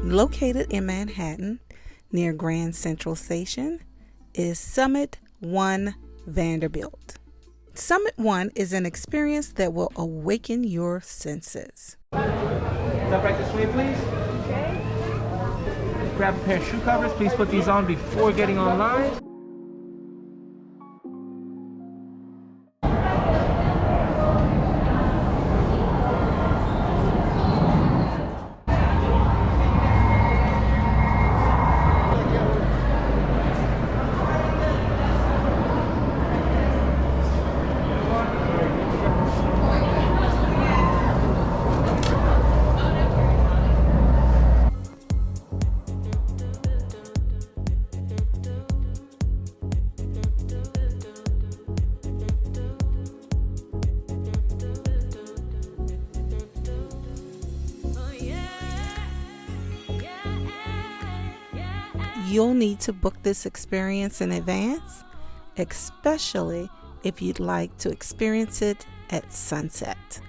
Located in Manhattan, near Grand Central Station, is Summit One Vanderbilt. Summit One is an experience that will awaken your senses. Step right this way, please. Okay. Grab a pair of shoe covers. Please put these on before getting online. You'll need to book this experience in advance, especially if you'd like to experience it at sunset.